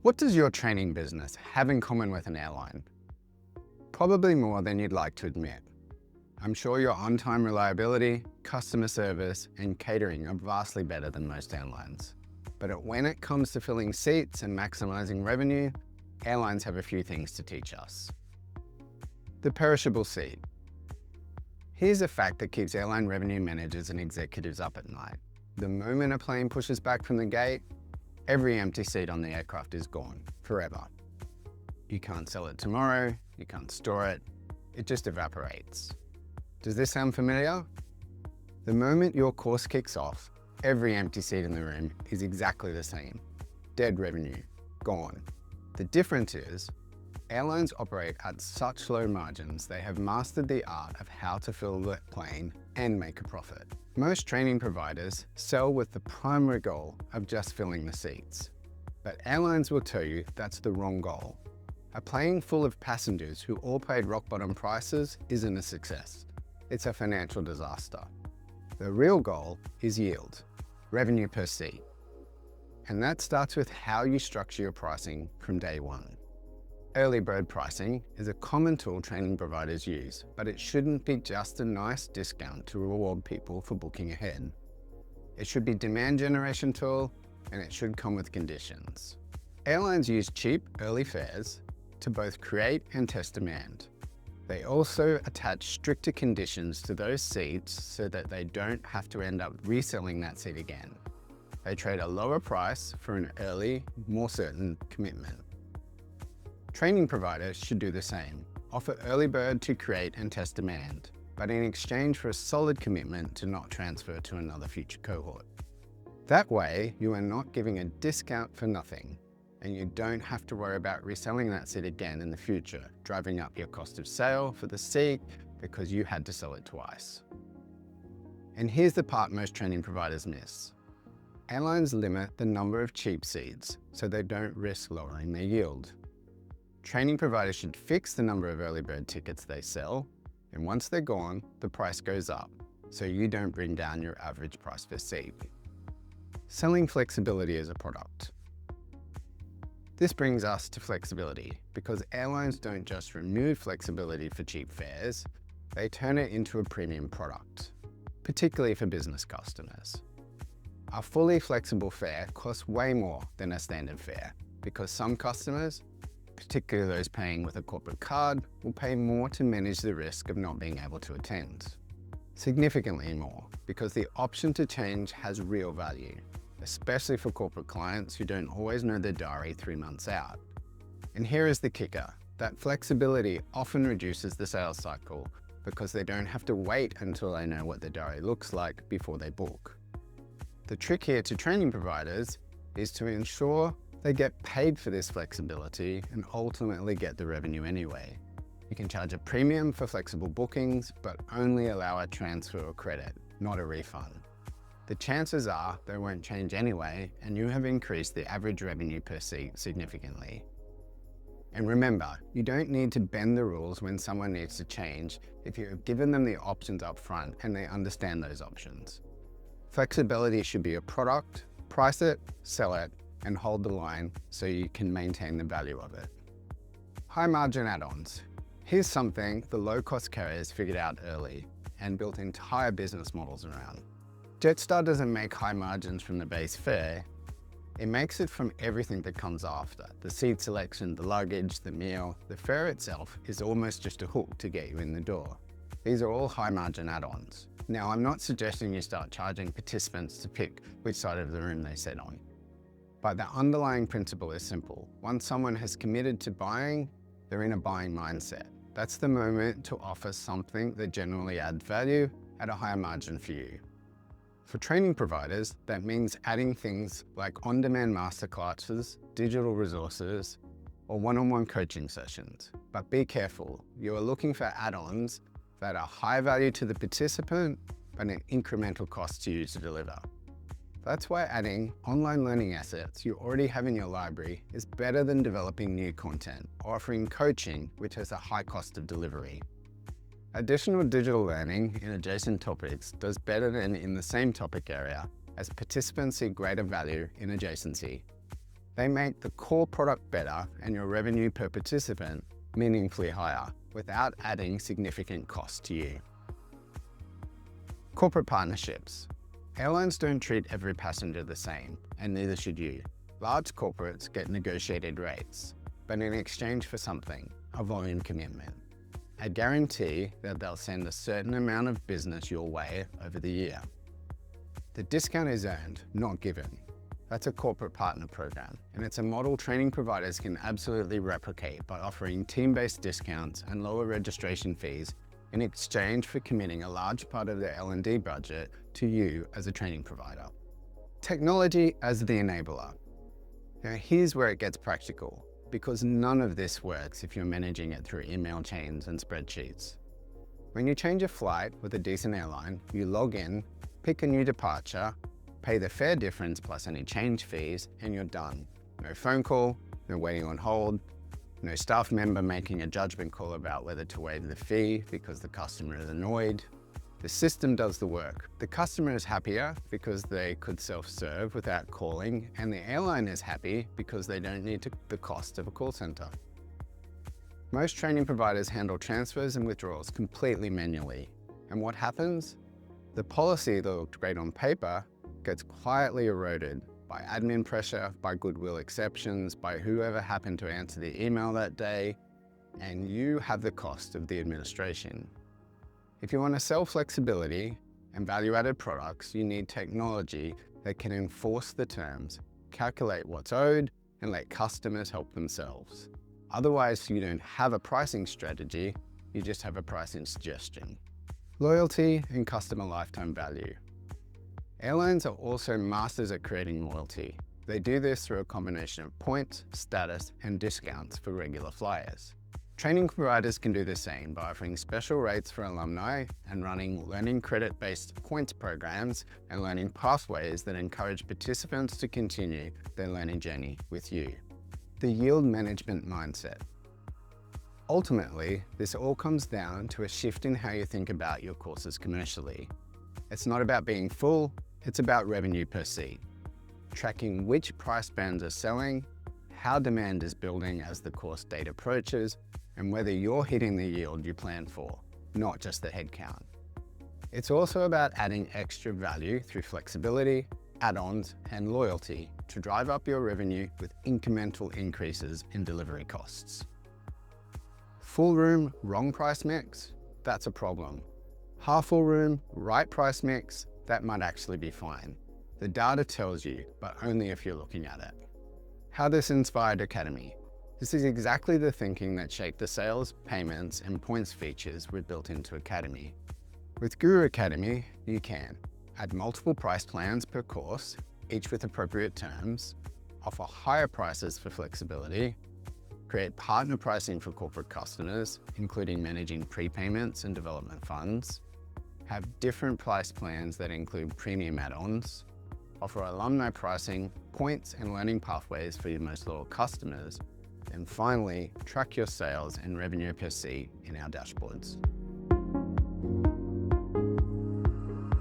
What does your training business have in common with an airline? Probably more than you'd like to admit. I'm sure your on-time reliability, customer service, and catering are vastly better than most airlines. But when it comes to filling seats and maximizing revenue, airlines have a few things to teach us. The perishable seat. Here's a fact that keeps airline revenue managers and executives up at night. The moment a plane pushes back from the gate, every empty seat on the aircraft is gone, forever. You can't sell it tomorrow, you can't store it, it just evaporates. Does this sound familiar? The moment your course kicks off, every empty seat in the room is exactly the same. Dead revenue, gone. The difference is, airlines operate at such low margins they have mastered the art of how to fill the plane and make a profit. Most training providers sell with the primary goal of just filling the seats. But airlines will tell you that's the wrong goal. A plane full of passengers who all paid rock-bottom prices isn't a success. It's a financial disaster. The real goal is yield, revenue per seat. And that starts with how you structure your pricing from day one. Early bird pricing is a common tool training providers use, but it shouldn't be just a nice discount to reward people for booking ahead. It should be a demand generation tool, and it should come with conditions. Airlines use cheap early fares to both create and test demand. They also attach stricter conditions to those seats so that they don't have to end up reselling that seat again. They trade a lower price for an early, more certain commitment. Training providers should do the same, offer early bird to create and test demand, but in exchange for a solid commitment to not transfer to another future cohort. That way, you are not giving a discount for nothing, and you don't have to worry about reselling that seat again in the future, driving up your cost of sale for the seat because you had to sell it twice. And here's the part most training providers miss. Airlines limit the number of cheap seats so they don't risk lowering their yield. Training providers should fix the number of early bird tickets they sell, and once they're gone, the price goes up, so you don't bring down your average price per seat. Selling flexibility as a product. This brings us to flexibility, because airlines don't just remove flexibility for cheap fares, they turn it into a premium product, particularly for business customers. A fully flexible fare costs way more than a standard fare, because some customers, particularly those paying with a corporate card, will pay more to manage the risk of not being able to attend. Significantly more, because the option to change has real value, especially for corporate clients who don't always know their diary 3 months out. And here is the kicker, that flexibility often reduces the sales cycle because they don't have to wait until they know what their diary looks like before they book. The trick here to training providers is to ensure they get paid for this flexibility and ultimately get the revenue anyway. You can charge a premium for flexible bookings, but only allow a transfer or credit, not a refund. The chances are they won't change anyway, and you have increased the average revenue per seat significantly. And remember, you don't need to bend the rules when someone needs to change if you have given them the options up front and they understand those options. Flexibility should be a product, price it, sell it, and hold the line so you can maintain the value of it. High margin add-ons. Here's something the low-cost carriers figured out early and built entire business models around. Jetstar doesn't make high margins from the base fare, it makes it from everything that comes after. The seat selection, the luggage, the meal, the fare itself is almost just a hook to get you in the door. These are all high margin add-ons. Now, I'm not suggesting you start charging participants to pick which side of the room they sit on. But the underlying principle is simple. Once someone has committed to buying, they're in a buying mindset. That's the moment to offer something that generally adds value at a higher margin for you. For training providers, that means adding things like on-demand masterclasses, digital resources, or one-on-one coaching sessions. But be careful, you are looking for add-ons that are high value to the participant, but an incremental cost to you to deliver. That's why adding online learning assets you already have in your library is better than developing new content or offering coaching, which has a high cost of delivery. Additional digital learning in adjacent topics does better than in the same topic area, as participants see greater value in adjacency. They make the core product better and your revenue per participant meaningfully higher without adding significant cost to you. Corporate partnerships. Airlines don't treat every passenger the same, and neither should you. Large corporates get negotiated rates, but in exchange for something, a volume commitment, a guarantee that they'll send a certain amount of business your way over the year. The discount is earned, not given. That's a corporate partner program, and it's a model training providers can absolutely replicate by offering team-based discounts and lower registration fees in exchange for committing a large part of their L&D budget to you as a training provider. Technology as the enabler. Now here's where it gets practical, because none of this works if you're managing it through email chains and spreadsheets. When you change a flight with a decent airline, you log in, pick a new departure, pay the fare difference plus any change fees, and you're done. No phone call, no waiting on hold, no staff member making a judgment call about whether to waive the fee because the customer is annoyed. The system does the work. The customer is happier because they could self-serve without calling, and the airline is happy because they don't need the cost of a call center. Most training providers handle transfers and withdrawals completely manually. And what happens? The policy that looked great on paper gets quietly eroded by admin pressure, by goodwill exceptions, by whoever happened to answer the email that day, and you have the cost of the administration. If you want to sell flexibility and value-added products, you need technology that can enforce the terms, calculate what's owed, and let customers help themselves. Otherwise, you don't have a pricing strategy, you just have a pricing suggestion. Loyalty and customer lifetime value. Airlines are also masters at creating loyalty. They do this through a combination of points, status, and discounts for regular flyers. Training providers can do the same by offering special rates for alumni and running learning credit-based points programs and learning pathways that encourage participants to continue their learning journey with you. The yield management mindset. Ultimately, this all comes down to a shift in how you think about your courses commercially. It's not about being full, it's about revenue per seat. Tracking which price bands are selling, how demand is building as the course date approaches, and whether you're hitting the yield you plan for, not just the headcount. It's also about adding extra value through flexibility, add-ons, and loyalty to drive up your revenue with incremental increases in delivery costs. Full room, wrong price mix? That's a problem. Half full room, right price mix? That might actually be fine. The data tells you, but only if you're looking at it. How this inspired Academy. This is exactly the thinking that shaped the sales, payments, and points features we've built into Academy. With Guroo Academy, you can add multiple price plans per course, each with appropriate terms, offer higher prices for flexibility, create partner pricing for corporate customers, including managing prepayments and development funds, have different price plans that include premium add-ons, offer alumni pricing, points and learning pathways for your most loyal customers, and finally, track your sales and revenue per seat in our dashboards.